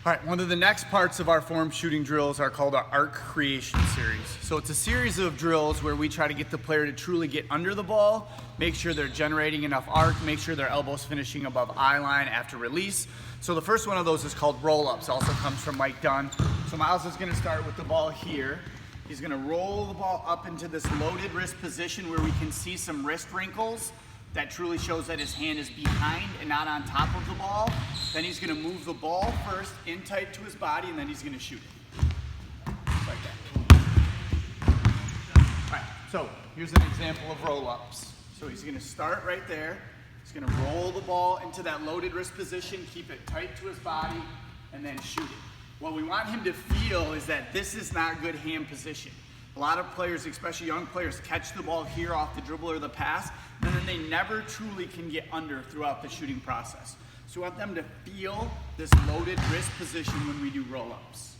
All right, one of the next parts of our form shooting drills are called our arc creation series. So it's a series of drills where we try to get the player to truly get under the ball, make sure they're generating enough arc, make sure their elbow's finishing above eye line after release. So the first one of those is called roll-ups, also comes from Mike Dunn. So Miles is gonna start with the ball here. He's gonna roll the ball up into this loaded wrist position where we can see some wrist wrinkles. That truly shows that his hand is behind and not on top of the ball. Then he's gonna move the ball first in tight to his body, and then he's gonna shoot it. Just like that. All right, so here's an example of roll-ups. So he's gonna start right there. He's gonna roll the ball into that loaded wrist position, keep it tight to his body, and then shoot it. What we want him to feel is that this is not good hand position. A lot of players, especially young players, catch the ball here off the dribble or the pass, and then they never truly can get under throughout the shooting process. So we want them to feel this loaded wrist position when we do roll-ups.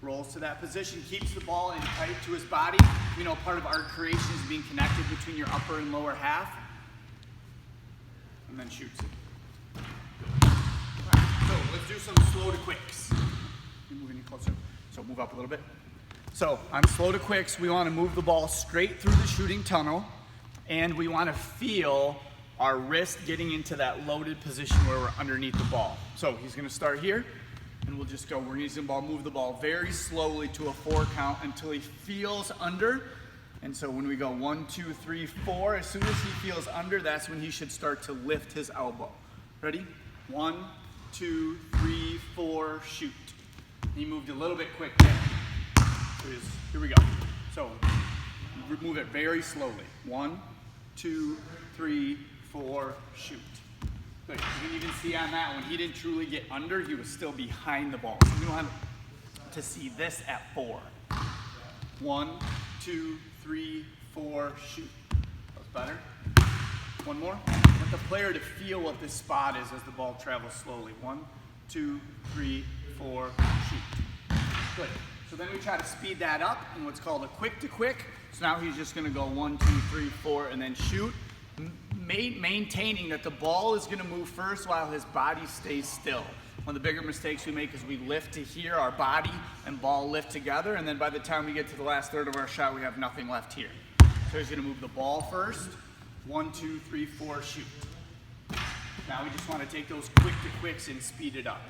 Rolls to that position, keeps the ball in tight to his body. You know, part of arc creation is being connected between your upper and lower half, and then shoots it. All right, so let's do some slow to quicks. You're moving closer, so move up a little bit. So on slow to quicks, we want to move the ball straight through the shooting tunnel, and we want to feel our wrist getting into that loaded position where we're underneath the ball. So he's going to start here, and we'll just go. We're using the ball, move the ball very slowly to a 4 count until he feels under. And so when we go 1, 2, 3, 4, as soon as he feels under, that's when he should start to lift his elbow. Ready? 1, 2, 3, 4, shoot. He moved a little bit quick there. Here we go. So move it very slowly. 1, 2, 3, 4, shoot. Good. You can even see on that one, he didn't truly get under, he was still behind the ball. So we want to see this at 4. 1, 2, 3, 4, shoot. That was better. One more. I want the player to feel what this spot is as the ball travels slowly. 1, 2, 3, 4, shoot. Good. So then we try to speed that up in what's called a quick to quick. So now he's just gonna go 1, 2, 3, 4, and then shoot, maintaining that the ball is gonna move first while his body stays still. One of the bigger mistakes we make is we lift to here, our body and ball lift together, and then by the time we get to the last third of our shot, we have nothing left here. So he's gonna move the ball first, 1, 2, 3, 4, shoot. Now we just wanna take those quick to quicks and speed it up.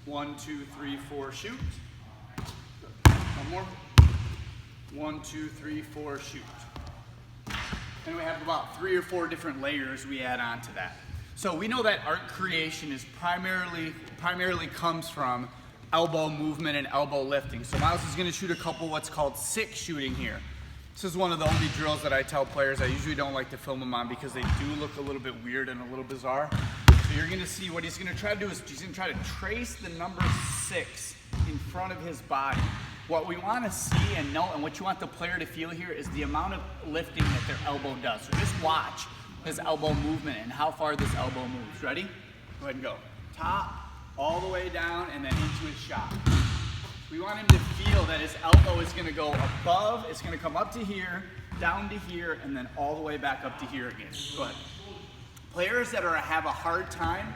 1, 2, 3, 4, shoot. One more. 1, 2, 3, 4, shoot. And we have about 3 or 4 different layers we add on to that. So we know that arc creation is primarily comes from elbow movement and elbow lifting. So Miles is going to shoot a couple what's called 6 shooting here. This is one of the only drills that I tell players I usually don't like to film them on because they do look a little bit weird and a little bizarre. So you're going to see what he's going to try to do is he's going to try to trace the number 6 in front of his body. What we want to see and know and what you want the player to feel here is the amount of lifting that their elbow does. So just watch his elbow movement and how far this elbow moves. Ready? Go ahead and go. Top, all the way down, and then into his shot. We want him to feel that his elbow is going to go above, it's going to come up to here, down to here, and then all the way back up to here again. Go ahead. Players that have a hard time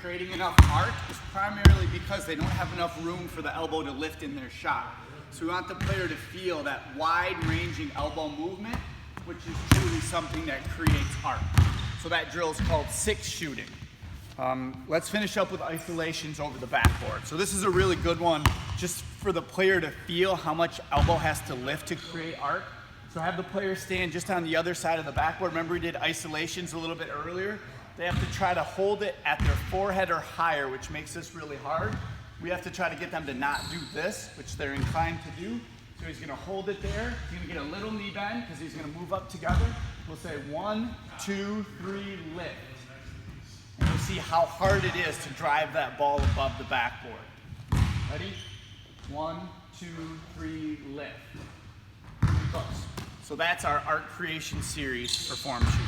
creating enough arc is primarily because they don't have enough room for the elbow to lift in their shot. So we want the player to feel that wide-ranging elbow movement, which is truly something that creates arc. So that drill is called 6 shooting. Let's finish up with isolations over the backboard. So this is a really good one just for the player to feel how much elbow has to lift to create arc. So have the player stand just on the other side of the backboard. Remember we did isolations a little bit earlier? They have to try to hold it at their forehead or higher, which makes this really hard. We have to try to get them to not do this, which they're inclined to do. So he's gonna hold it there. He's gonna get a little knee bend because he's gonna move up together. We'll say 1, 2, 3, lift. And you'll see how hard it is to drive that ball above the backboard. Ready? 1, 2, 3, lift. Close. So that's our arc creation series for form shooting.